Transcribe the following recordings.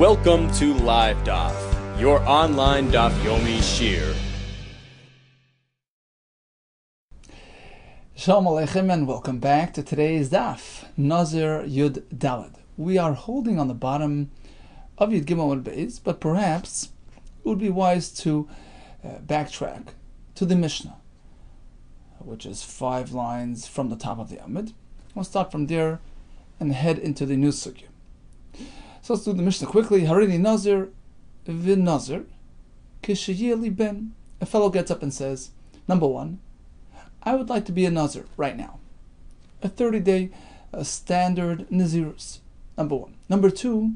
Welcome to Live Daf, your online Daf Yomi Shir. Shalom Aleichem and welcome back to today's Daf, Nazir Yud Daled. We are holding on the bottom of Yud Gimel and Beis, but perhaps it would be wise to backtrack to the Mishnah, which is 5 lines from the top of the Amud. We'll start from there and head into the new sugya. So let's do the Mishnah quickly. Harini Nazir v'Nazir Nazir kishayili ben. A fellow gets up and says, number 1, I would like to be a Nazir right now. A 30-day standard Nazirus. Number 1. Number 2,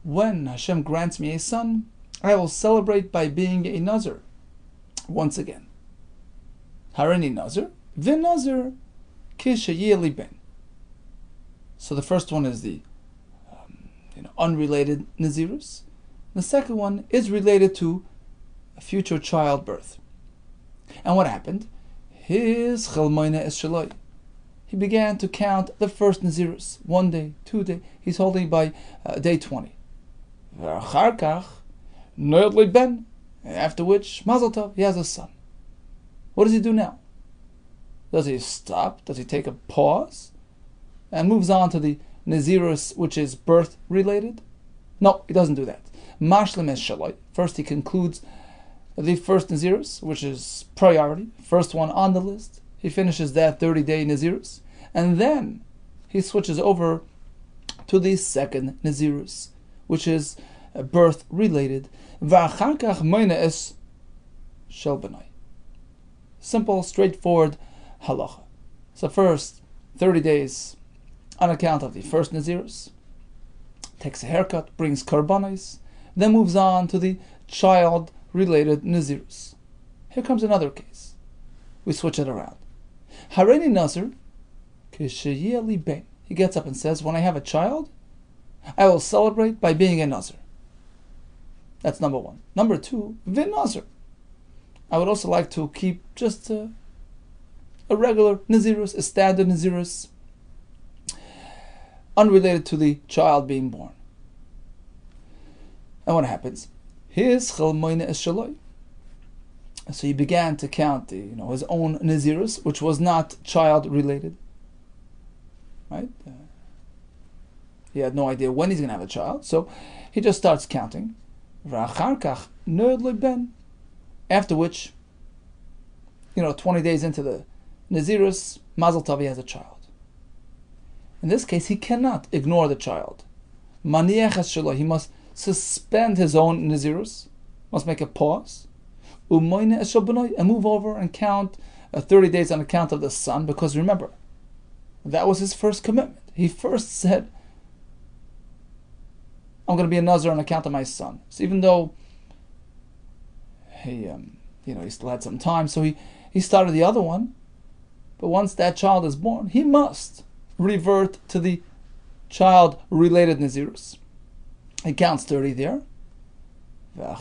when Hashem grants me a son, I will celebrate by being a Nazir once again. Harini Nazir v'Nazir kishayili ben. So the first one is the unrelated Nazirus. The second one is related to a future childbirth. And what happened? His chelmoina es shaloi. He began to count the first Nazirus. 1 day, 2 day. He's holding by day 20. V'achar kach noyod li ben. After which, mazel tov, he has a son. What does he do now? Does he stop? Does he take a pause? And moves on to the Nazirus, which is birth related? No, he doesn't do that. Mashlim es shaloi. First he concludes the first Nazirus, which is priority, first one on the list. He finishes that 30-day Nazirus, and then he switches over to the second Nazirus, which is birth related. V'achar kach moina es shel benai. Simple, straightforward halacha. So first, 30 days on account of the first Nazirus, takes a haircut, brings karbanos, then moves on to the child-related Nazirus. Here comes another case. We switch it around. Harini Nazir kishayili ben. He gets up and says, when I have a child, I will celebrate by being a Nazir. That's number 1. Number 2, v'Nazir. I would also like to keep just a regular Nazirus, a standard Nazirus, unrelated to the child being born. And what happens? His chelmoina es shaloi. So he began to count his own Nazirus, which was not child related. Right? He had no idea when he's going to have a child, so he just starts counting. V'achar kach noyod li ben. After which, 20 days into the Nazirus, mazel tov, he has a child. In this case, he cannot ignore the child. Maniach es shaloi. He must suspend his own Nazirus, must make a pause, umoina es shel benai, and move over and count 30 days on account of the son, because remember, that was his first commitment. He first said, I'm going to be a Nazir on account of my son. So even though he still had some time, so he started the other one, but once that child is born, he must revert to the child-related Nazirus. He counts 30 there. And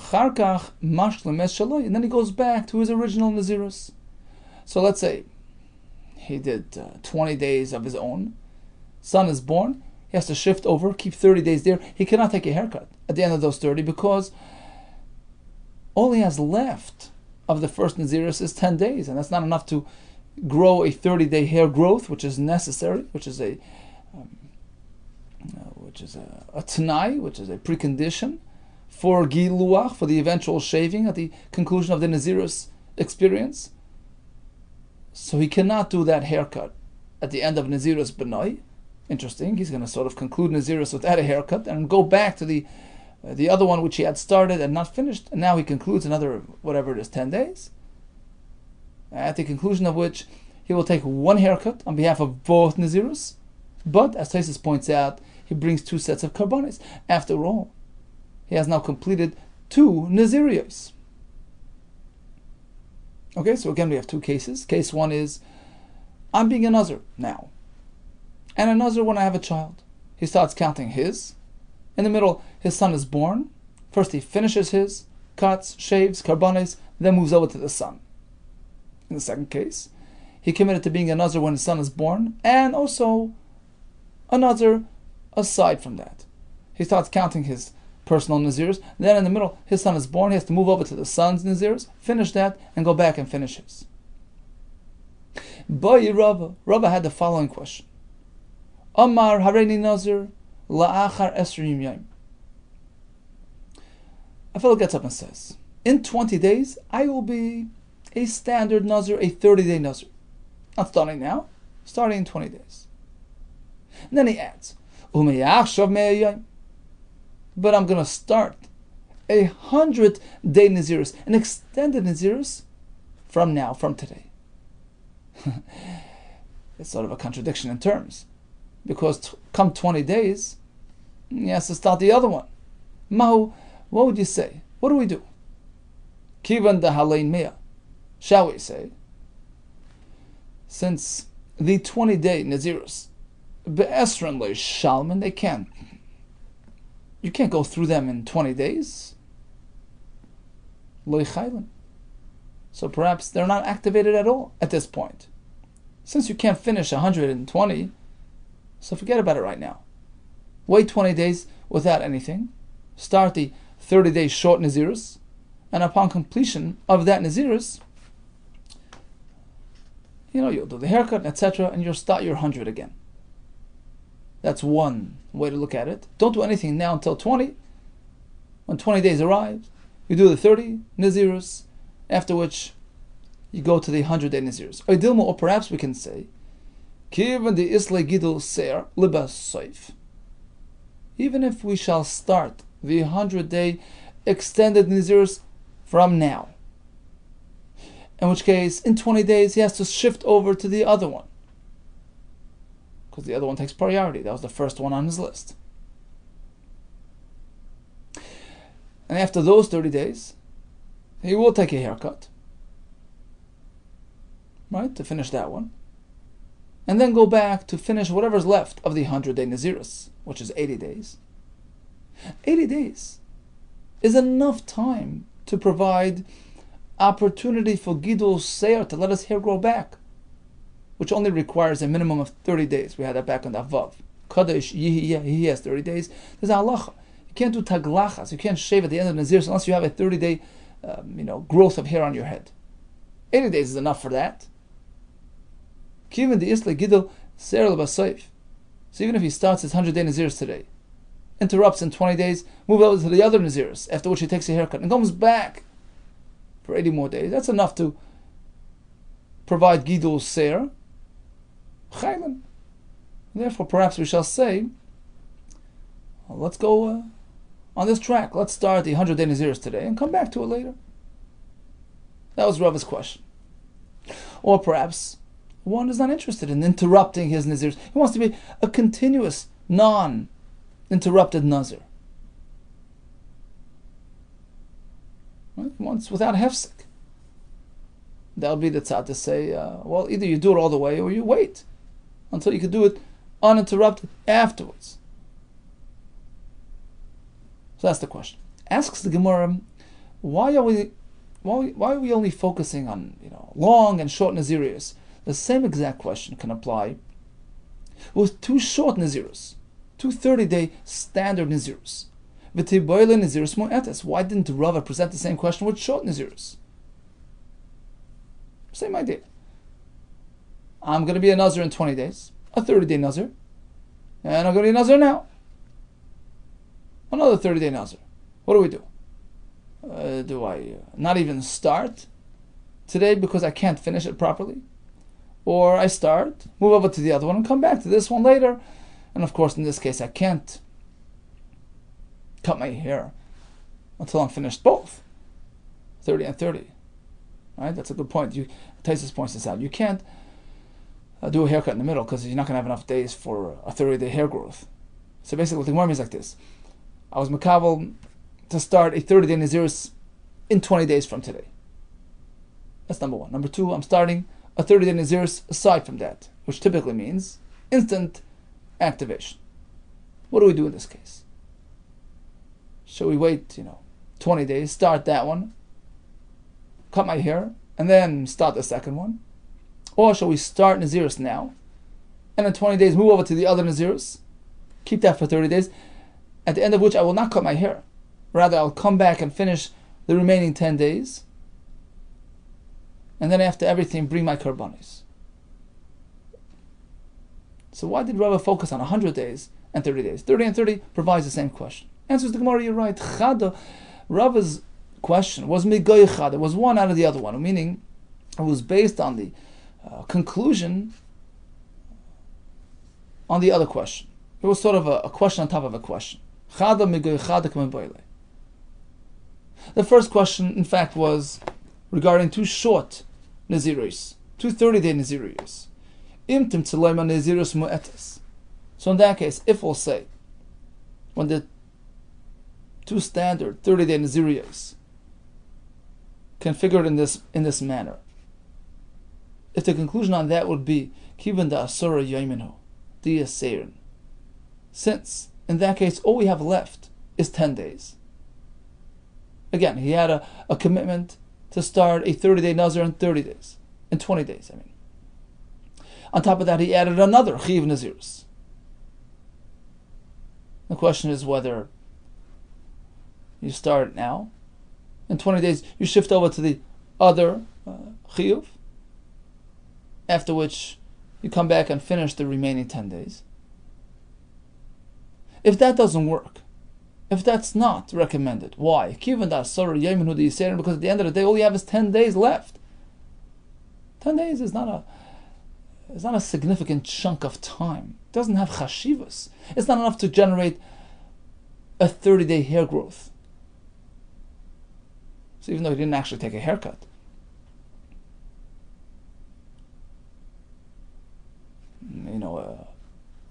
then he goes back to his original Nazirus. So let's say he did 20 days of his own. Son is born. He has to shift over, keep 30 days there. He cannot take a haircut at the end of those 30 because all he has left of the first Nazirus is 10 days. And that's not enough to grow a 30-day hair growth, which is necessary, which is a tanai, which is a precondition for giluach, for the eventual shaving at the conclusion of the Nazirus experience. So he cannot do that haircut at the end of Nazirus benai. Interesting, he's going to sort of conclude Nazirus without a haircut and go back to the other one which he had started and not finished, and now he concludes another, whatever it is, 10 days. At the conclusion of which he will take one haircut on behalf of both Nazirus, but as Taisus points out, he brings 2 sets of karbanos. After all, he has now completed 2 Nazirios. Okay, so again we have 2 cases. Case 1 is, I'm being a Nazir now, and a Nazir when I have a child. He starts counting his. In the middle, his son is born. First he finishes his, cuts, shaves, karbanos, then moves over to the son. In the second case, he committed to being a Nazir when his son is born, and also a Nazir aside from that. He starts counting his personal Nazirs. Then in the middle, his son is born. He has to move over to the son's Nazirs, finish that, and go back and finish his. Rava had the following question. Amar Hareini Nazir la'achar esrim yom. A fellow gets up and says, in 20 days, I will be a standard Nazir, a 30-day Nazir. Not starting now, starting in 20 days. And then he adds, but I'm going to start 100-day Naziris, an extended Naziris from now, from today. It's sort of a contradiction in terms, because come 20 days, he has to start the other one. Mahu, what would you say? What do we do? Kivan da halein mea. Shall we say, since the 20-day Nazirus, be'esran le shalman, they can't. You can't go through them in 20 days. Lo chaylan. So perhaps they're not activated at all at this point. Since you can't finish 120, so forget about it right now. Wait 20 days without anything. Start the 30-day short Nazirus, and upon completion of that Nazirus, you'll do the haircut, etc., and you'll start your 100 again. That's one way to look at it. Don't do anything now until 20. When 20 days arrive, you do the 30 Nazirus, after which you go to the 100-day Nazirus. Or perhaps we can say, even if we shall start the 100-day extended Nazirus from now, in which case, in 20 days, he has to shift over to the other one, because the other one takes priority. That was the first one on his list. And after those 30 days, he will take a haircut, right, to finish that one, and then go back to finish whatever's left of the 100-day Nazirus, which is 80 days. 80 days is enough time to provide opportunity for Gidul Seir to let his hair grow back, which only requires a minimum of 30 days. We had that back on that Vav. Kadosh Yihiyah, he has 30 days. There's a halacha. You can't do taglachas. You can't shave at the end of Nazir unless you have a 30-day growth of hair on your head. 80 days is enough for that. Kivin the Isla Gidul Seir l'Basayf. So even if he starts his 100-day Nazirs today, interrupts in 20 days, moves over to the other Nazirs, after which he takes a haircut, and comes back for 80 more days, that's enough to provide Gidul Seir Chaylan. Therefore, perhaps we shall say, well, let's go on this track. Let's start the 100-day Nazirs today and come back to it later. That was Rava's question. Or perhaps one is not interested in interrupting his Nazirs. He wants to be a continuous, non-interrupted Nazir. Right? He wants without hefsek. That would be the tzad to say, well, either you do it all the way or you wait until you can do it uninterrupted afterwards. So that's the question. Asks the Gemara, why are we only focusing on long and short Naziriyas? The same exact question can apply with two short Nazirus, two 30-day standard Nazirus. Why didn't Rava present the same question with short Nazirus? Same idea. I'm going to be a Nazir in 20 days, a 30-day Nazir, and I'm going to be a Nazir now. Another 30-day Nazir. What do? Do I not even start today because I can't finish it properly? Or I start, move over to the other one, and come back to this one later. And of course, in this case, I can't cut my hair until I'm finished both 30 and 30. Right? That's a good point. Taisus points this out. You can't do a haircut in the middle because you're not going to have enough days for a 30-day hair growth. So basically, what the Gemara means like this: I was makabel to start a 30-day Nazirus in 20 days from today. That's number one. Number two, I'm starting a 30-day Nazirus aside from that, which typically means instant activation. What do we do in this case? Shall we wait, 20 days, start that one, cut my hair, and then start the second one? Or shall we start Nazirus now, and in 20 days move over to the other Nazirus, keep that for 30 days, at the end of which I will not cut my hair. Rather, I'll come back and finish the remaining 10 days. And then after everything, bring my korbanos. So why did Rava focus on 100 days and 30 days? 30 and 30 provides the same question. Answers the Gemara, you're right. Chada, Rava's question was migoy chada, was one out of the other one, meaning it was based on the conclusion on the other question. It was sort of a question on top of a question. Chada migoy chada k'men. The first question, in fact, was regarding two short Naziris, two 30-day Naziris. Imtim tzelayma Nazirus mu'etes. So in that case, if we'll say, when the two standard 30-day Naziris configured in this manner, if the conclusion on that would be kivan da asura yoiminu di aserin, since in that case all we have left is 10 days. Again, he had a commitment to start a 30-day Nazir in 30 days, in 20 days, I mean. On top of that, he added another Chiv Nazirus. The question is whether you start now, in 20 days you shift over to the other Chiv, after which you come back and finish the remaining 10 days. If that doesn't work, if that's not recommended, why? Because at the end of the day, all you have is 10 days left. 10 days is not a significant chunk of time. It doesn't have chashivas. It's not enough to generate a 30-day hair growth. So even though he didn't actually take a haircut,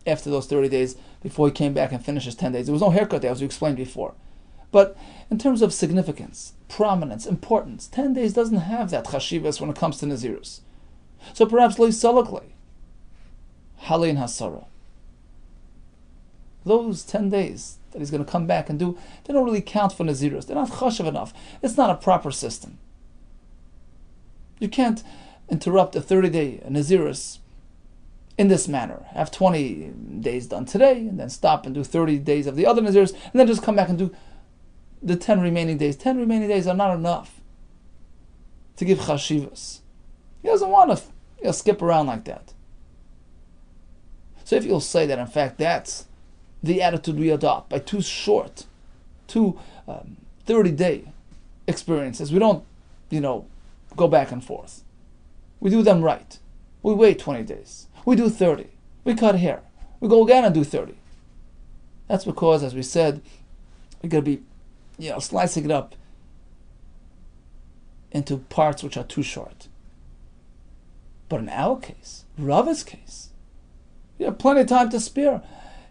after those 30 days, before he came back and finished his 10 days, there was no haircut there, as we explained before. But in terms of significance, prominence, importance, 10 days doesn't have that chashivas when it comes to Nazirus. So perhaps lo yisалakli, halin hasara. Those 10 days that he's going to come back and do, they don't really count for Nazirus. They're not chashav enough. It's not a proper system. You can't interrupt a 30-day Nazirus in this manner. Have 20 days done today, and then stop and do 30 days of the other Nazirus, and then just come back and do the 10 remaining days. 10 remaining days are not enough to give chashivas. He doesn't want to skip around like that. So if you'll say that, in fact, that's the attitude we adopt by two 30-day experiences. We don't, go back and forth. We do them right. We wait 20 days. We do 30. We cut hair. We go again and do 30. That's because, as we said, we're going to be, slicing it up into parts which are too short. But in our case, Rava's case, you have plenty of time to spare.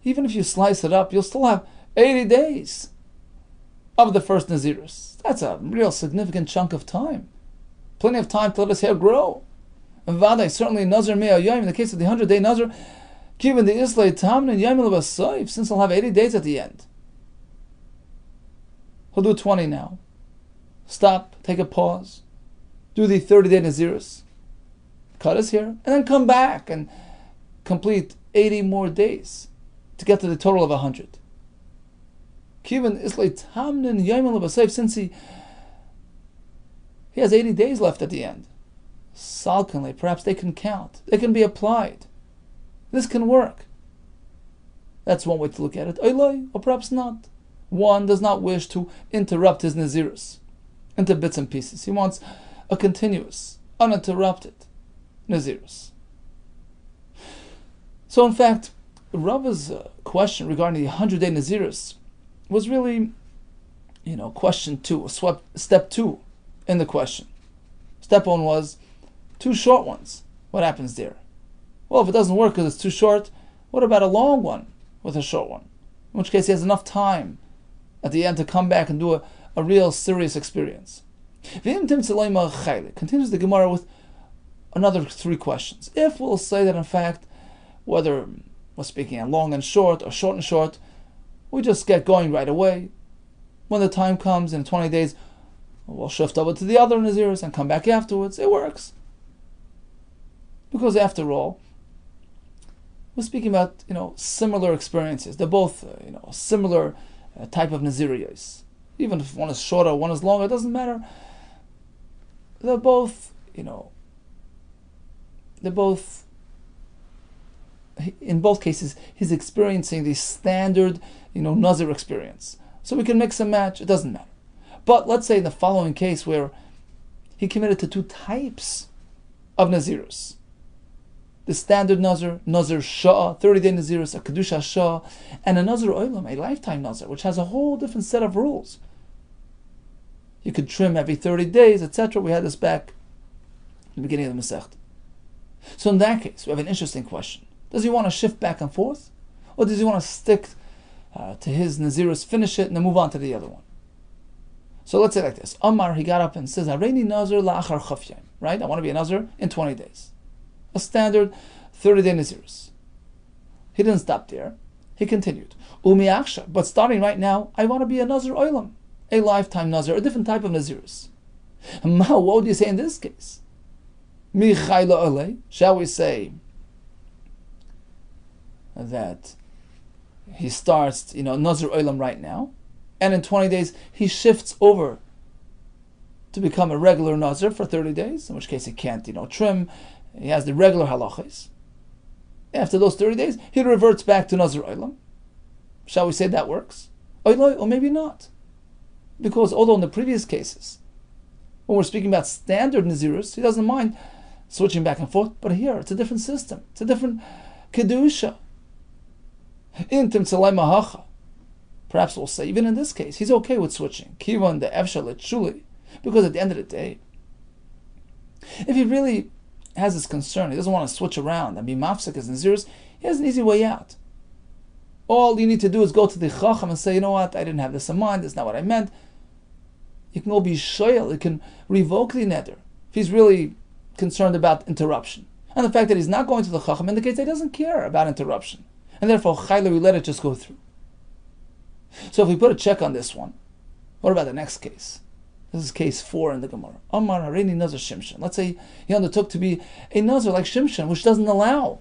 Even if you slice it up, you'll still have 80 days of the first Nazirus. That's a real significant chunk of time. Plenty of time to let his hair grow. And Vadai, certainly Nazir Mea Yom, in the case of the 100-day Nazir, given the Islay Tamn and Yom L'Basayif, since he'll have 80 days at the end. He'll do 20 now. Stop, take a pause, do the 30-day Nazirus, cut his hair, and then come back and complete 80 more days to get to the total of 100. Given Islay Tamn and Yom L'Basayif, since he has 80 days left at the end. Salkanly, perhaps they can count. They can be applied. This can work. That's one way to look at it. Or perhaps not. One does not wish to interrupt his Nazirus into bits and pieces. He wants a continuous, uninterrupted Nazirus. So in fact, Rava's question regarding the 100-day Nazirus was really, question 2, step 2 in the question. Step 1 was two short ones. What happens there? Well, if it doesn't work because it's too short, what about a long one with a short one? In which case he has enough time at the end to come back and do a real serious experience. Continues the Gemara with another 3 questions. If we'll say that in fact, whether we're speaking in long and short or short and short, we just get going right away. When the time comes in 20 days, we'll shift over to the other Nazirs and come back afterwards. It works. Because after all, we're speaking about, similar experiences. They're both, similar type of Naziriyos. Even if one is shorter, one is longer, it doesn't matter. They're both, in both cases, he's experiencing the standard, Nazir experience. So we can mix and match, it doesn't matter. But let's say in the following case where he committed to two types of Nazirus. The standard Nazir, Nazir Shah, 30-day Nazirus, a Kedusha Shah, and a Nazir Olam, a lifetime Nazir, which has a whole different set of rules. You could trim every 30 days, etc. We had this back in the beginning of the Masechet. So in that case, we have an interesting question. Does he want to shift back and forth? Or does he want to stick to his Nazirus, finish it, and then move on to the other one? So let's say like this. Amar, he got up and says, Hareini Nazir la'achar chafyim. Right? I want to be a Nazir in 20 days. A standard 30-day Nazirus. He didn't stop there. He continued. Umi aksha. But starting right now, I want to be a Nazir Olam. A lifetime Nazir, a different type of Nazirus. What do you say in this case? Mi chayla olei. Shall we say that he starts, Nazir Olam right now, and in 20 days he shifts over to become a regular Nazir for 30 days, in which case he can't, trim. He has the regular halachas. After those 30 days, he reverts back to Nazir Olam. Shall we say that works? Or maybe not. Because although in the previous cases, when we're speaking about standard Nazirus, he doesn't mind switching back and forth, but here it's a different system. It's a different Kedusha. Intim tzalai mahacha. Perhaps we'll say, even in this case, he's okay with switching. Kivan de efshal etshuli. Because at the end of the day, if he really has this concern, he doesn't want to switch around and be mafsek as Nazirus, he has an easy way out. All you need to do is go to the Chacham and say, you know what, I didn't have this in mind, that's not what I meant. You can go be shoyel, you can revoke the neder, if he's really concerned about interruption. And the fact that he's not going to the Chacham indicates that he doesn't care about interruption. And therefore, chayla, we let it just go through. So if we put a check on this one, what about the next case? This is case 4 in the Gemara. Amar Hareini Nazir Shimshon. Let's say he undertook to be a Nazir like Shimshon, which doesn't allow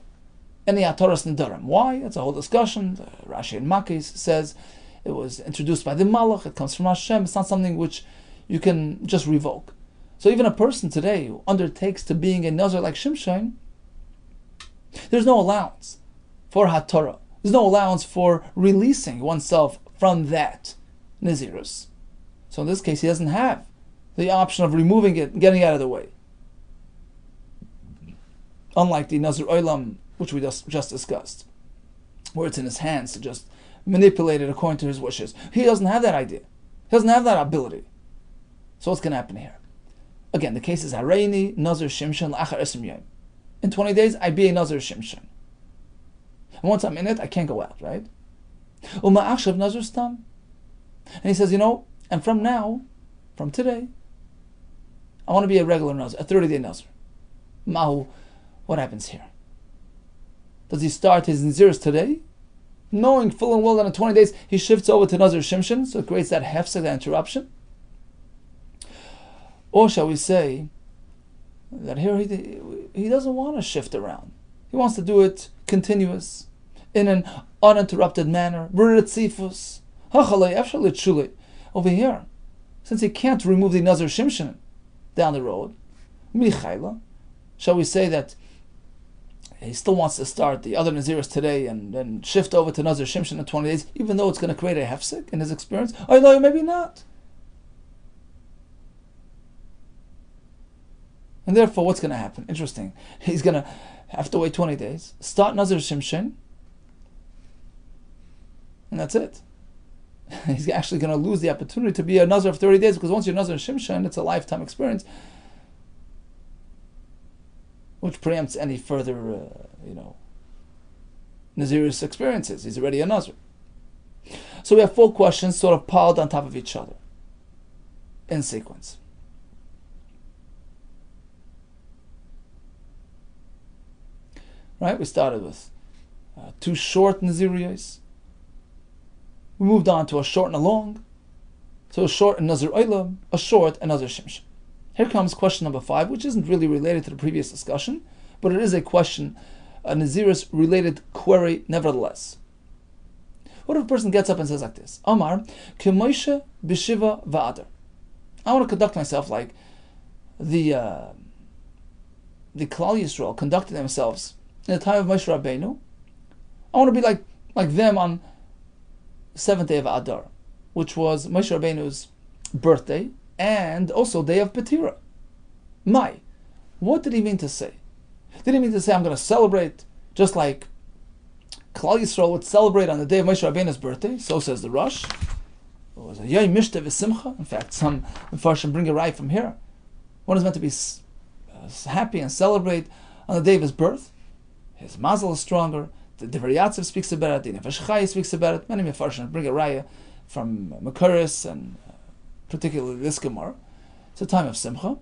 any Ataras Nedarim. Why? It's a whole discussion. Rashi and Makis says it was introduced by the Malach, it comes from Hashem, it's not something which you can just revoke. So even a person today who undertakes to being a Nazir like Shimshon, there's no allowance for Hatorah. There's no allowance for releasing oneself from that Nazirus. So in this case, he doesn't have the option of removing it and getting out of the way. Unlike the Nazir Olam, which we just discussed, where it's in his hands to just manipulate it according to his wishes. He doesn't have that idea. He doesn't have that ability. So what's going to happen here? Again, the case is Hareini Nazir Shimshon la'achar esrim yom. In 20 days, I be a Nazir Shimshon. And once I'm in it, I can't go out, right? Uma achshav Nazir stam. And he says, and from now, from today, I want to be a regular Nazir, a 30-day Nazir. Mahu, what happens here? Does he start his Nazirus today, knowing full and well that in 20 days he shifts over to Nazir Shimshon, so it creates that hefsek, that interruption? Or shall we say that here he doesn't want to shift around. He wants to do it continuous, in an uninterrupted manner. Over here, since he can't remove the Nazir Shimshon down the road, Michaela, shall we say that he still wants to start the other Nazirus today and then shift over to Nazir Shimshon in 20 days, even though it's going to create a hefsek in his experience? Or maybe not. And therefore, what's going to happen? Interesting. He's going to have to wait 20 days, start Nazir Shimshon, and that's it. He's actually going to lose the opportunity to be a Nazir of 30 days, because once you're Nazir Shimshon, it's a lifetime experience, which preempts any further, Nazir's experiences. He's already a Nazir. So we have 4 questions sort of piled on top of each other in sequence. Right? We started with 2 short Naziriyos. We moved on to a short and a long. So a short and Nazir Olam, a short and Nazir Shimshon. Here comes question number 5, which isn't really related to the previous discussion, but it is a question, a Nazirus related query nevertheless. What if a person gets up and says like this? Omar, K'Moshe b'Shiva v'Adar. I want to conduct myself like the Klal Yisrael conducted themselves in the time of Moshe Rabbeinu. I want to be like them on the 7th day of Adar, which was Moshe Rabbeinu's birthday and also day of Petira. What did he mean to say? Did he mean to say I'm going to celebrate just like Klal Yisrael would celebrate on the day of Moshe Rabbeinu's birthday? So says the Rosh. It was a Yom Mishta v'Simcha. In fact, some Mefarshim bring a right from here. One is meant to be happy and celebrate on the day of his birth. His mazel is stronger. The Divrei Yatziv speaks about it. The Nefesh Chai speaks about it. Many Mefarshim bring a raya from Makaris and particularly this Gemara. It's a time of Simcha.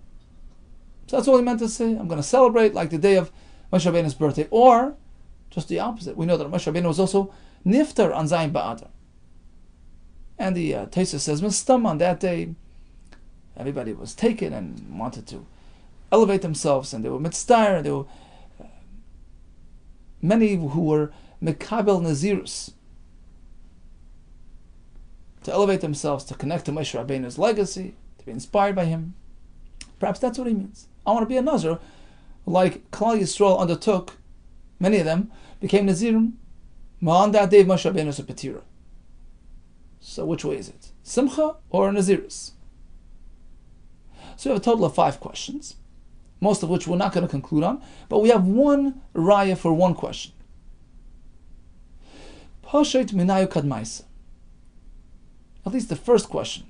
So that's all he meant to say. I'm going to celebrate like the day of Moshe Rabbeinu's birthday. Or just the opposite. We know that Moshe Rabbeinu was also Niftar on Zayin Ba'adar. And the Tosfos says, Mistam, on that day, everybody was taken and wanted to elevate themselves, and they were mitzvah, and there were many who were mekabel nazirus, to elevate themselves, to connect to Moshe Rabbeinu's legacy, to be inspired by him. Perhaps that's what he means. I want to be a Nazir, like Klal Yisrael undertook. Many of them became Nazirim on that day of Moshe Rabbeinu's Petira. So which way is it? Simcha or Nazirus? So we have a total of 5 questions, most of which we're not going to conclude on, but we have one raya for one question. Pashet minayu kadmaisa. At least the first question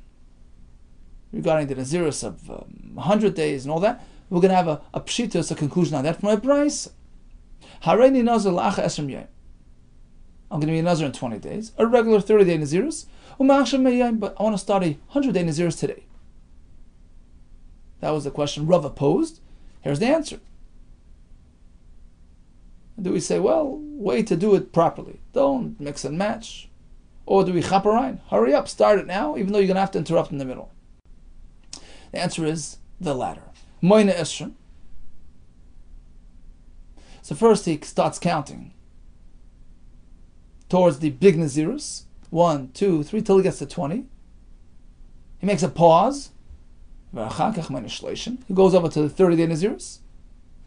regarding the Nazirus of 100 days and all that, we're going to have a pshitus, a conclusion on that from a brayso. Hareini nazir la'acha esrim yom. I'm going to be a Nazir in 20 days, a regular 30-day Nazirus, but I want to start a 100-day Nazirus today. That was the question Rava posed. Here's the answer. Do we say, well, wait to do it properly, don't mix and match? Or do we chaperine? Hurry up, start it now, even though you're going to have to interrupt in the middle? The answer is the latter. Moina esrim. So first he starts counting towards the big Nazirus. 1, 2, 3, till he gets to 20. He makes a pause. He goes over to the 30-day Nazirus,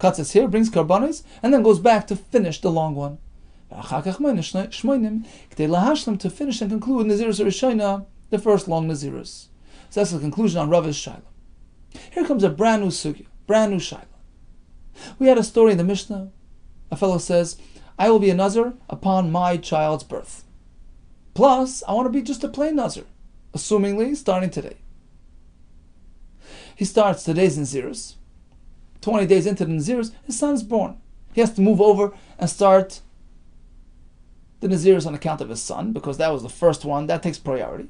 cuts his hair, brings karbanos, and then goes back to finish the long one. To finish and conclude Nazirus Rishona, the first long Nazirus. So that's the conclusion on Rava's Shaila. Here comes a brand new sugya, brand new Shaila. We had a story in the Mishnah. A fellow says, I will be a Nazir upon my child's birth. Plus, I want to be just a plain Nazir, assumingly starting today. He starts today's Nazirus. 20 days into the Nazirus, his son's born. He has to move over and start the Nazirus on account of his son, because that was the first one, that takes priority.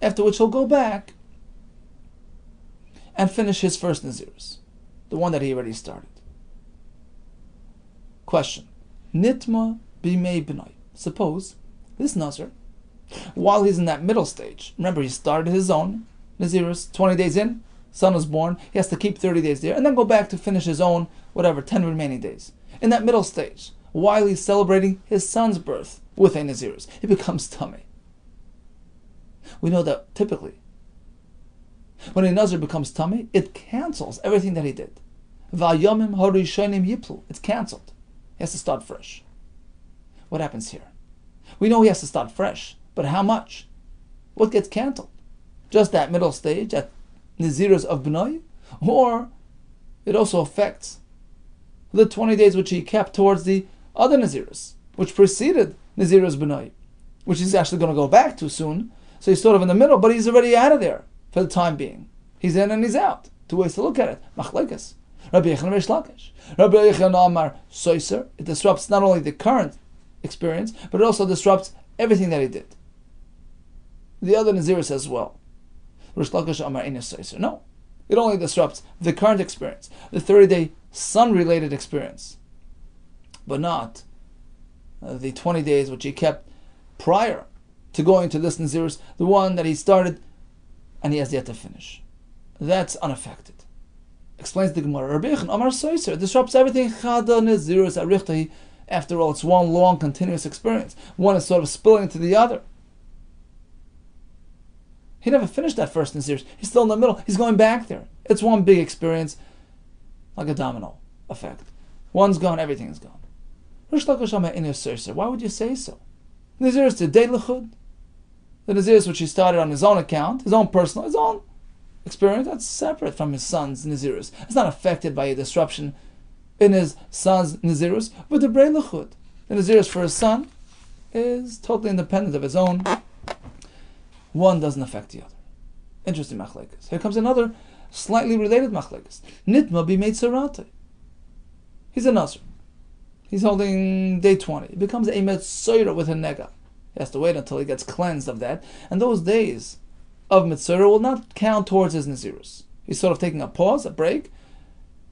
After which he'll go back and finish his first Nazirus, the one that he already started. Question. Nitma b'mei b'nai. Suppose this Nazir, while he's in that middle stage, remember he started his own Nazirus, 20 days in, son is born, he has to keep 30 days there, and then go back to finish his own, 10 remaining days. In that middle stage, while he's celebrating his son's birth with a Nazirus, he becomes tummy. We know that typically, when a Nazir becomes tummy, it cancels everything that he did. Va'yomim harishonim yiplu. It's cancelled. He has to start fresh. What happens here? We know he has to start fresh, but how much? What gets cancelled? Just that middle stage, at Nazirus of B'nai? Or it also affects the 20 days which he kept towards the other Nazirus, which preceded Nazirus B'nai, which he's actually going to go back to soon. So he's sort of in the middle, but he's already out of there for the time being. He's in and he's out. 2 ways to look at it. Machlekes. Rabbi Yehuda Kessler. Rabbi Yehuda Amar Soiser. It disrupts not only the current experience, but it also disrupts everything that he did. The other Nazirus as well. Rish Lakish Amar Eines Soiser. No. It only disrupts the current experience, the 30-day sun-related experience, but not the 20 days which he kept prior to going to this Nazirus, the one that he started and he has yet to finish. That's unaffected. Explains the Gemara. Rabbi Yehuda Amar Soiser disrupts everything. Chada Nazirus Arichtahi After all, it's one long, continuous experience. One is sort of spilling into the other. He never finished that first Nazirus. He's still in the middle. He's going back there. It's one big experience, like a domino effect. One's gone, everything is gone. Why would you say so? Nazirus to Dei L'chud. The Nazirus which he started on his own account, his own personal, his own experience, that's separate from his son's Nazirus. It's not affected by a disruption in his son's Nazirus, but the Brei L'chud. The Nazirus for his son is totally independent of his own. One doesn't affect the other. Interesting machlekes. Here comes another slightly related machlekes. Nitma b'mei tzarate. He's a Nazir. He's holding day 20. He becomes a Metzora with a nega. He has to wait until he gets cleansed of that. And those days of Metzora will not count towards his Nazirus. He's sort of taking a pause, a break.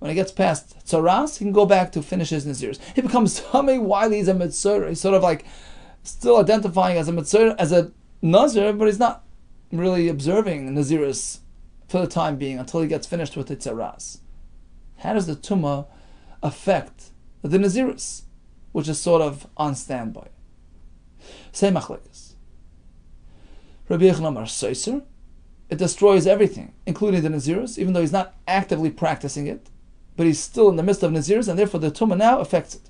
When he gets past Tzaras, he can go back to finish his Nazirus. He becomes Tamei while he's a Metzora. He's sort of like still identifying as a Metzora, as a Nazir, but he's not really observing Nazirus for the time being until he gets finished with the Tzaras. How does the Tumah affect the Nazirus, which is sort of on standby? Say machlekes. Rabbi Yehuda Amar Soiser, it destroys everything, including the Nazirus, even though he's not actively practicing it, but he's still in the midst of Nazirus, and therefore the Tumah now affects it.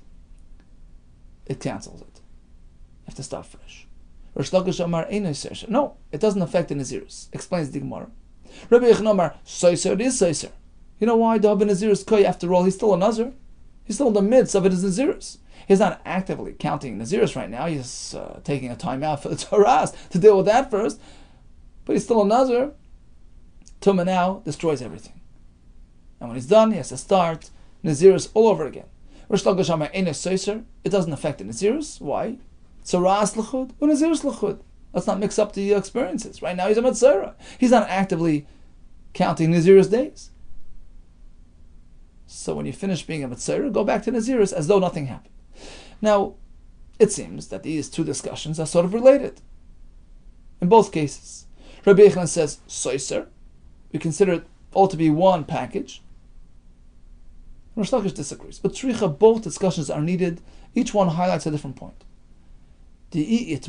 It cancels it. You have to start fresh. Rish Lakish Amar Einay Soiser. No, it doesn't affect the Nazirus. Explains the Gemara. Rabbi Yehuda Amar Soiser, it is Soiser. You know why? The Nazirus Koy, after all, he's still a Nazir. He's still in the midst of it as Nazirus. He's not actively counting Nazirus right now. He's taking a time out for the Taras to deal with that first. But he's still a Nazir. Tumah now destroys everything. And when he's done, he has to start Nazirus all over again. Rish Lakish Amar Einay Soiser. It doesn't affect the Nazirus. Why? Tzaras l'chud or Nazirus l'chud. Let's not mix up the experiences. Right now he's a Metzora. He's not actively counting Nazirus days. So when you finish being a Metzora, go back to Nazirus as though nothing happened. Now, it seems that these two discussions are sort of related. In both cases, Rabbi Yehuda says, Soiser, we consider it all to be one package. Rish Lakish disagrees. But Tzricha, both discussions are needed. Each one highlights a different point. If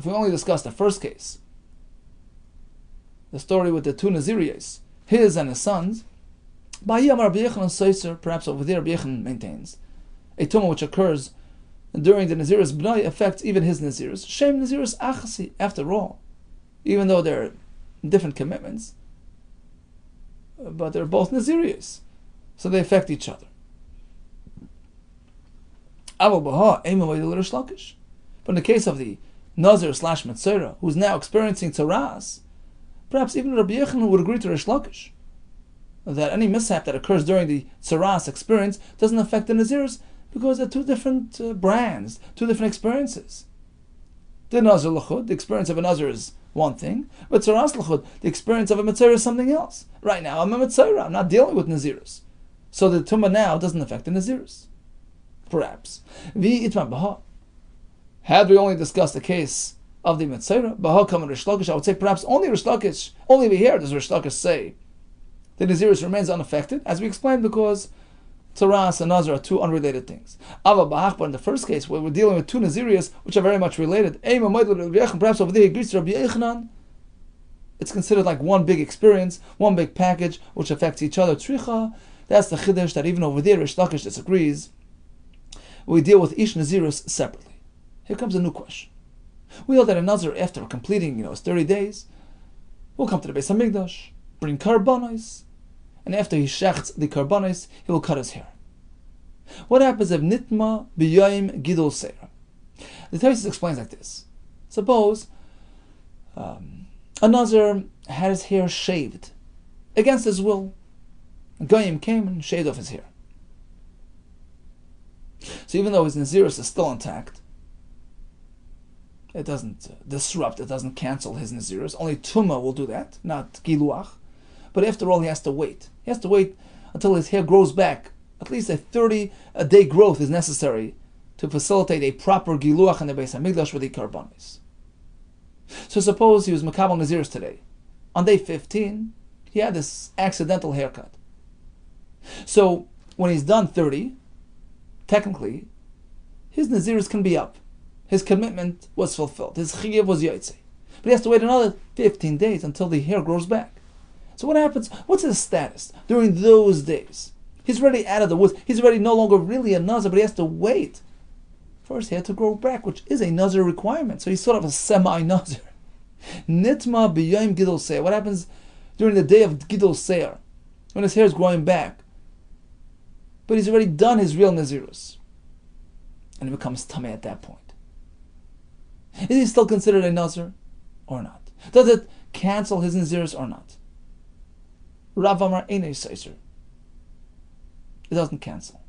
we only discuss the first case, the story with the two Naziriyos, his and his sons, perhaps over there Rabbi Yehuda maintains, a tumah which occurs during the Nazirus B'nai affects even his Nazirus. Shem Nazirus Achasi, after all, even though they're different commitments, but they're both Naziriyos, so they affect each other. But in the case of the Nazir / Metzora, who's now experiencing Tzaras, perhaps even Rabbi Yehuda would agree to Rish Lakish that any mishap that occurs during the Tzaras experience doesn't affect the Nazirus because they're two different brands, two different experiences. The Nazir l'chud, the experience of a Nazir is one thing, but Tzaras l'chud, the experience of a Metzora is something else. Right now I'm a Metzora, I'm not dealing with Nazirus. So the Tumah now doesn't affect the Nazirus. Perhaps. Had we only discussed the case of the Metzora, Bahakam and Rish Lakish, I would say perhaps only Rish Lakish, only over here does Rish Lakish say the Nazirus remains unaffected, as we explained, because Tzaras and Nazir are two unrelated things. Ava Bahach, in the first case, where we're dealing with two Naziriyas, which are very much related, perhaps over there he agrees to Rabbi Yehuda, it's considered like one big experience, one big package, which affects each other. Tzricha, that's the Chiddush, that even over there Rish Lakish disagrees. We deal with each Nazirus separately. Here comes a new question. We know that a Nazir, after completing his 30 days, will come to the Beis HaMikdash, bring karbanos, and after he shechts the karbanos, he will cut his hair. What happens if nitma b'yoyim gidol seira? The Tosfos explains like this. Suppose a Nazir had his hair shaved against his will. A Goyim came and shaved off his hair. So even though his Nazirus is still intact, it doesn't disrupt, it doesn't cancel his Nazirus. Only Tumah will do that, not Giluach. But after all, he has to wait. He has to wait until his hair grows back. At least a 30-day growth is necessary to facilitate a proper Giluach in the Beis HaMikdash with the Karbanis. So suppose he was Makabal Nazirus today. On day 15, he had this accidental haircut. So when he's done 30, technically, his Nazirus can be up. His commitment was fulfilled. His Chiyuv was Yotzei. But he has to wait another 15 days until the hair grows back. So what happens? What's his status during those days? He's already out of the woods. He's already no longer really a Nazir, but he has to wait for his hair to grow back, which is a Nazir requirement. So he's sort of a semi-Nazir. Nitma b'yayim Gidol Seir. What happens during the day of Gidol Seir, when his hair is growing back, but he's already done his real Nazirus, and he becomes Tameh at that point? Is he still considered a Nazir or not? Does it cancel his Nazirus or not? Rav Amar Einei Seiser. It doesn't cancel.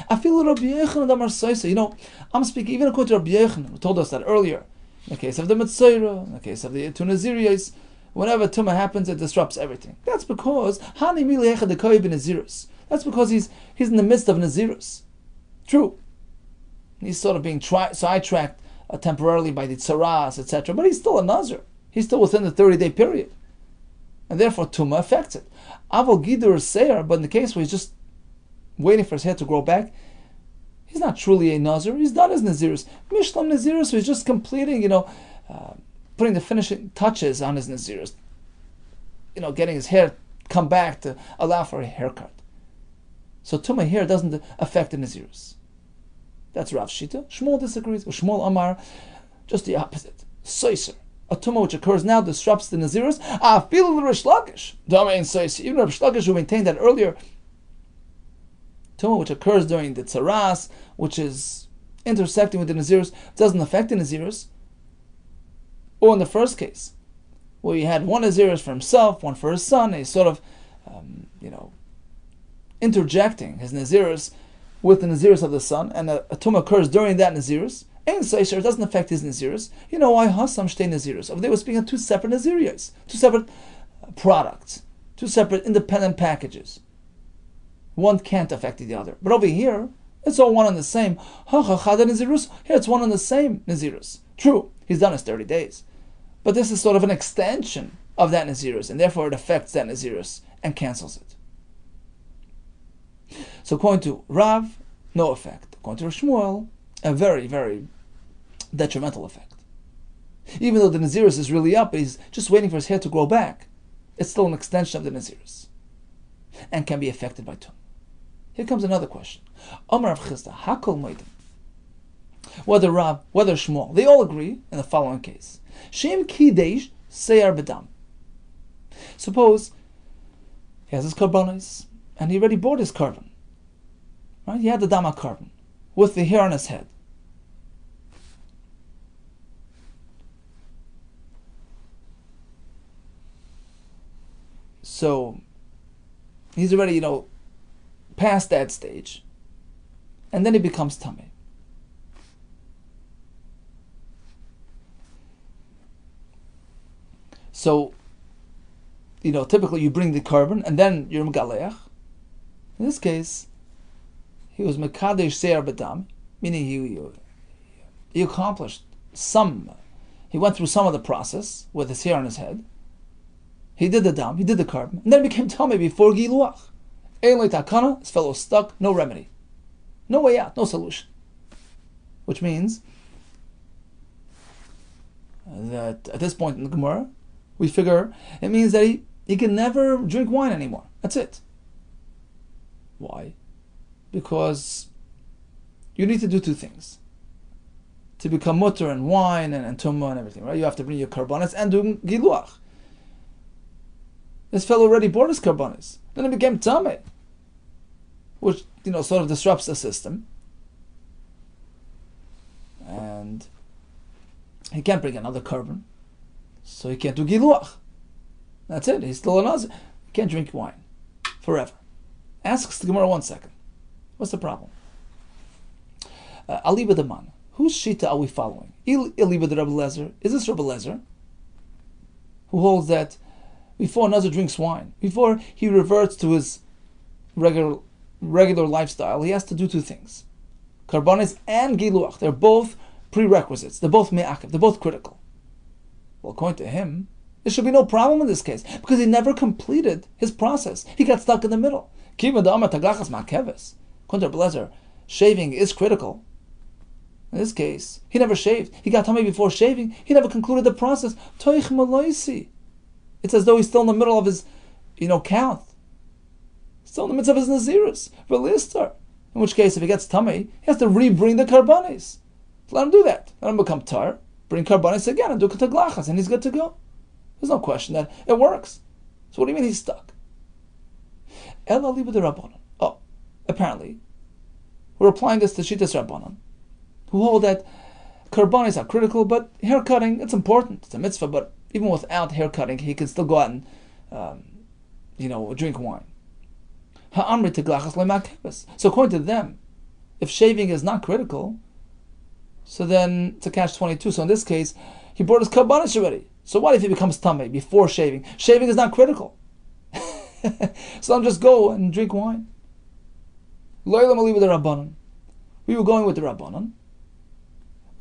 I feel Rabbi Yehuda Amar Seiser. I'm speaking even according to Rabbi Yehuda, who told us that earlier. In the case of the Mitzayra, in the case of the two Naziriyos, whenever Tumah happens, it disrupts everything. That's because Hani Mili Echad Dekoy Nazirus. That's because he's in the midst of Nazirus. True. He's sort of being sidetracked temporarily by the tzaras, etc. But he's still a Nazir. He's still within the 30-day period. And therefore Tumah affects it. Avol Gidur Seir, but in the case where he's just waiting for his hair to grow back, he's not truly a Nazir. He's done his Nazirus. Mishlam Nazirus, so he's just completing, putting the finishing touches on his Nazirus. Getting his hair come back to allow for a haircut. So Tumah here doesn't affect the Nazirus. That's Rav Shita. Shmuel disagrees. Shmuel Amar, just the opposite. Soiser. A Tumah which occurs now disrupts the Nazirus. Feel the Rish Lakish. Even Rish Lakish, who maintained that earlier, Tumah which occurs during the Tzaras, which is intersecting with the Nazirus, doesn't affect the Nazirus. Or in the first case, where you had one Nazirus for himself, one for his son, he's sort of, interjecting his Nazirus with the Nazirus of the son, and a Tumah occurs during that Nazirus, and so it doesn't affect his Nazirus. You know why? Hassam Shtei Nazirus. Over there we're speaking of two separate Naziriyos, two separate products, two separate independent packages. One can't affect the other. But over here, it's all one and the same. Here it's one and the same Nazirus. True, he's done his 30 days. But this is sort of an extension of that Nazirus, and therefore it affects that Nazirus and cancels it. So according to Rav, no effect. According to Shmuel, a very, very detrimental effect. Even though the Nazirus is really up, he's just waiting for his hair to grow back, it's still an extension of the Nazirus and can be affected by Tum. Here comes another question. Omar Rav Chisda, Hakol Moedim. Whether Rav, whether Shmuel, they all agree in the following case. Shem Kideish Seyar Bedam. Suppose he has his karbanos, and he already bought his carbon. Right? He had the Dama carbon with the hair on his head. So he's already, past that stage. And then he becomes Tameh. So, typically you bring the carbon and then you're Megaleach. In this case, he was Mekadesh Seir Bedam, meaning he accomplished he went through some of the process with his hair on his head. He did the dam, he did the carbon, and then he became Tameh before Giluach. Ein takana, his fellow stuck, no remedy. No way out, no solution. Which means that at this point in the Gemara, we figure it means that he can never drink wine anymore. That's it. Why? Because you need to do two things. To become mutter and wine and tumah and everything, right? You have to bring your karbanis and do giluach. This fellow already bought his karbanis. Then it became tameh, which sort of disrupts the system. And he can't bring another carbon, so he can't do giluach. That's it. He's still a Nazir. He can't drink wine forever. Asks the Gemara 1 second. What's the problem? Aliba the man. Whose shita are we following? Aliba the Rabbi Lezer. Is this Rabbi Lezer who holds that before Nazir drinks wine, before he reverts to his regular lifestyle, he has to do two things: karbanis and giluach. They're both prerequisites. They're both me'akev. They're both critical. Well, according to him, there should be no problem in this case because he never completed his process. He got stuck in the middle. According to Rabbi Lezer, shaving is critical. In this case, he never shaved. He got tummy before shaving. He never concluded the process. Toich Malaisi. It's as though he's still in the middle of his, count. Still in the midst of his Nazirus. Velistar. In which case, if he gets tummy, he has to re-bring the karbanis. So let him do that. Let him become tar, bring karbanis again, and do kataglachas, and he's good to go. There's no question that it works. So what do you mean he's stuck? El Ali with the Rabbanon. Oh, apparently, we're applying this to Shitas Rabbanon, who hold that karbanis are critical, but hair cutting, it's important. It's a mitzvah, but even without hair cutting, he can still go out and, drink wine. Ha'amri teglachas le'makebes. So according to them, if shaving is not critical, so then it's a catch-22. So in this case, he brought his karbanis already. So what if he becomes tamei before shaving? Shaving is not critical. So I'm just go and drink wine. Lo'elam ali with the Rabbanon. We were going with the Rabbanon.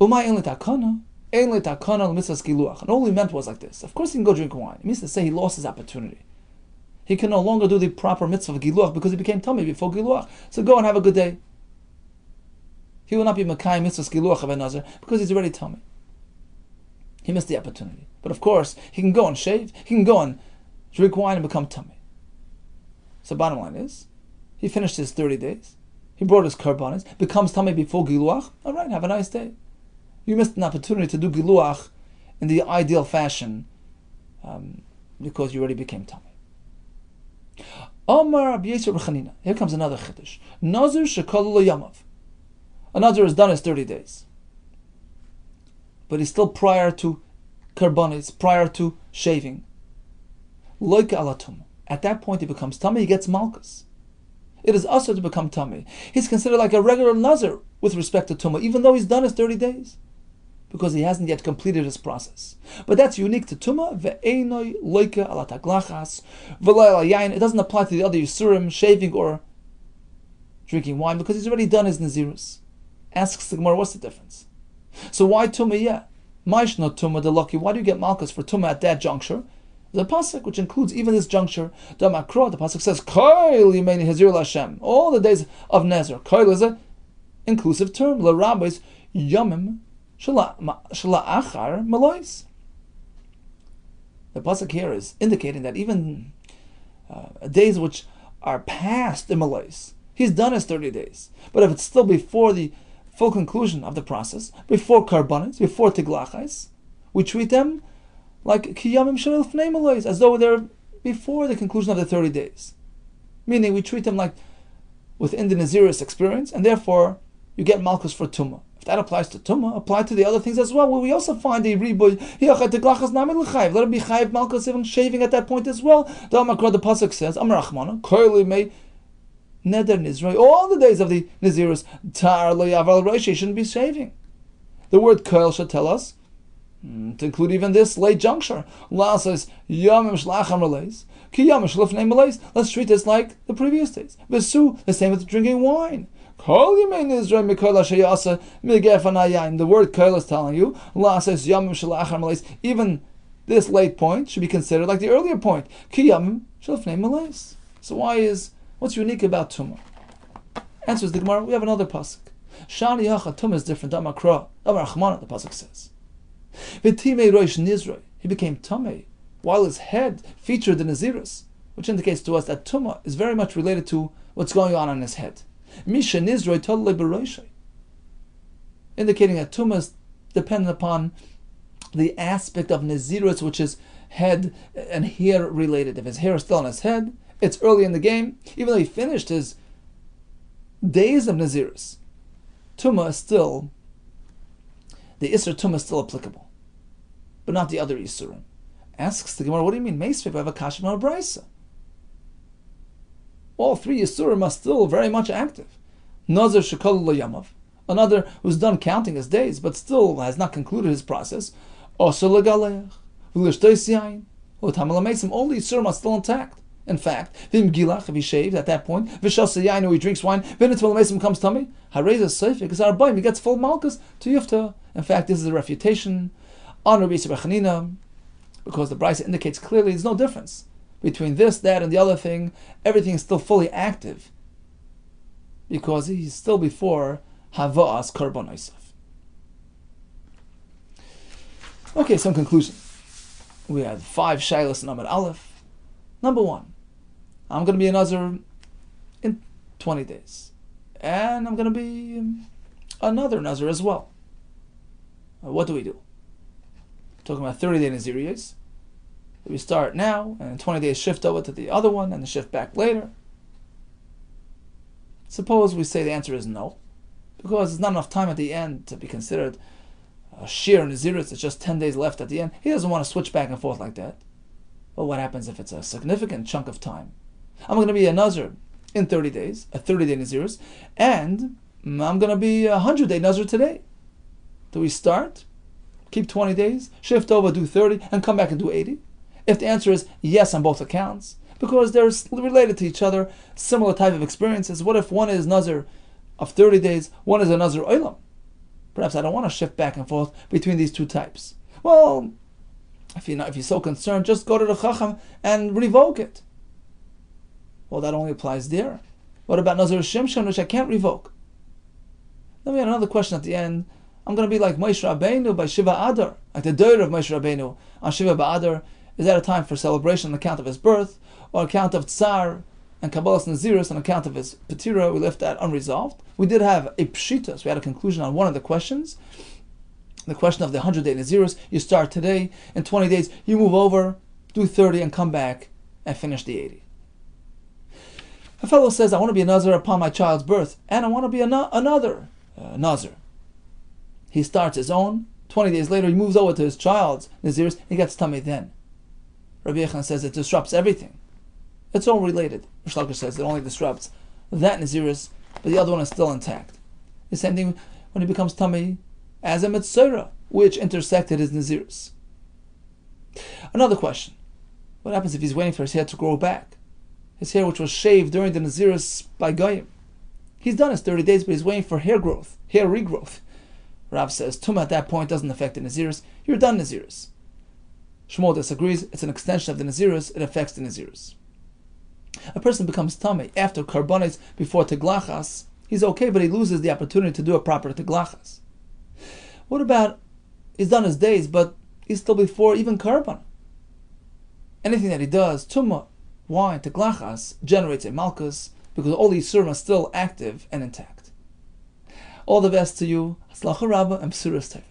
Umay en letakana, en letakana l'mitzvahs giluach. And all he meant was like this. Of course he can go drink wine. It means to say he lost his opportunity. He can no longer do the proper mitzvah of giluach because he became tamei before giluach. So go and have a good day. He will not be Makai mitzvahs giluach of a Nazir because he's already tamei. He missed the opportunity. But of course, he can go and shave. He can go and drink wine and become tamei. So bottom line is, he finished his 30 days. He brought his karbanis, becomes tamei before giluach. All right, have a nice day. You missed an opportunity to do giluach in the ideal fashion because you already became tamei. Omar Rabbi Yisrael B'Chanina. Here comes another chiddush. Nazir shekalu yamav. A Nazir has done his 30 days, but he's still prior to karbanis, prior to shaving. Loika alatum. At that point, he becomes tamei. He gets malchus. It is usher to become tamei. He's considered like a regular Nazir with respect to tumah, even though he's done his 30 days, because he hasn't yet completed his process. But that's unique to tumah. Ve'enoi loika alataglachas v'lo yayin. It doesn't apply to the other yisurim, shaving or drinking wine, because he's already done his nazirus. Asks the Gemara, what's the difference? So why tumah? Yeah, maish not tumah the lucky. Why do you get malchus for tumah at that juncture? The pasuk, which includes even this juncture, the pasuk says, "Koil yimeni hazir Hashem." All the days of Nazir. Koil is an inclusive term. The rabbis yomim shala'achar malois. The pasuk here is indicating that even days which are past the malois, he's done his 30 days. But if it's still before the full conclusion of the process, before karbanis, before tiglachais, we treat them like kiyamim shalil fnei malois, as though they're before the conclusion of the 30 days. Meaning we treat them like within the Nazirus experience, and therefore you get malchus for tumah. If that applies to tumah, apply to the other things as well. Well, we also find a riboy hiachat tiglachas namid l'chayiv. Let him be chayiv malchus even shaving at that point as well. The pasuk says, Amar Rachmana, koili may neder nizroi. All the days of the Nazirus, tar lo yavar roshi, shouldn't be shaving. The word koil should tell us to include even this late juncture. La says yamim shlacham relays, ki yamim shlufnei malays. Let's treat this like the previous days. Vesu, the same with drinking wine. Kol yimein Israel mikol hashayasa migefanayayin. The word kol is telling you la says yamim shlacham relays. Even this late point should be considered like the earlier point. Ki yamim shlufnei malays. So what's unique about tumah? Answers the Gemara. We have another pasuk. Shani yacha tumah is different. Amakra, Amarachmana. The pasuk says. He became tamei while his head featured the Nazirus, which indicates to us that tumah is very much related to what's going on his head. Misha nizroi totally beroishay, indicating that tumah is dependent upon the aspect of Nazirus, which is head and hair related. If his hair is still on his head, it's early in the game. Even though he finished his days of Nazirus, tumah is still, the Isser tumah is still applicable, but not the other Isurim. Asks the Gemara, what do you mean? Meisvei have a kasha and a brisa. All three Isurim are still very much active. Nazir shekol lo yamav, another who's done counting his days, but still has not concluded his process. Also legaleach, v'lishtois yain, u'tamal ha'meisim. All the Isurim are still intact. In fact, v'im gilach, if he shaved at that point, v'shas yain, or he drinks wine, v'nitzmal ha'meisim comes tummy, hareza seifik, is our boy, he gets full malchus to yufta. In fact, this is a refutation on Rabbi Yehuda Kessler, because the brisa indicates clearly there's no difference between this, that, and the other thing. Everything is still fully active because he's still before Hava'as Korban Esav. Okay, some conclusion. We had 5 shaylas in Amud Aleph. Number 1, I'm going to be a Nazir in 20 days. And I'm going to be another Nazir as well. What do we do? Talking about 30-day Naziriyas. We start now, and in 20 days shift over to the other one, and then shift back later. Suppose we say the answer is no, because there's not enough time at the end to be considered a sheer Nazirus. It's just 10 days left at the end. He doesn't want to switch back and forth like that. Well, what happens if it's a significant chunk of time? I'm going to be a Nazir in 30 days, a 30-day Nazirus, and I'm going to be a 100-day Nazir today. Do we start, keep 20 days, shift over, do 30, and come back and do 80? If the answer is yes on both accounts, because they're related to each other, similar type of experiences, what if one is Nazir of 30 days, one is a Nazir Olam? Perhaps I don't want to shift back and forth between these two types. Well, if you're so concerned, just go to the Chacham and revoke it. Well, that only applies there. What about Nazir Shimshon, which I can't revoke? Then we had another question at the end. I'm going to be like Moshe Rabbeinu by Shiva Adar, like the Doyer of Moshe Rabbeinu on Shiva Ba'adar. Is that a time for celebration on account of his birth, or account of Tsar and Kabbalas Nazirus on account of his Petira? We left that unresolved. We did have a Pshita, so we had a conclusion on one of the questions. The question of the 100-day Nazirus. You start today, in 20 days you move over, do 30 and come back and finish the 80. A fellow says, I want to be a Nazir upon my child's birth, and I want to be another Nazir. He starts his own, 20 days later he moves over to his child's Nazirus, he gets tummy then. Rabbi Yechon says it disrupts everything. It's all related. Rish Lakish says it only disrupts that Nazirus, but the other one is still intact. The same thing when he becomes tummy as a Mitzorah, which intersected his Nazirus. Another question. What happens if he's waiting for his hair to grow back? His hair which was shaved during the Nazirus by Goyim. He's done his 30 days, but he's waiting for hair regrowth. Rav says, Tumah at that point doesn't affect the Nazirus. You're done Nazirus. Shmuel disagrees. It's an extension of the Nazirus. It affects the Nazirus. A person becomes tummy after karbonis before teglachas. He's okay, but he loses the opportunity to do a proper teglachas. What about he's done his days, but he's still before even karban? Anything that he does, tumah, wine, teglachas, generates a malchus because all these surim are still active and intact. All the best to you. Hatzlacha Rabbah and B'suras Tov.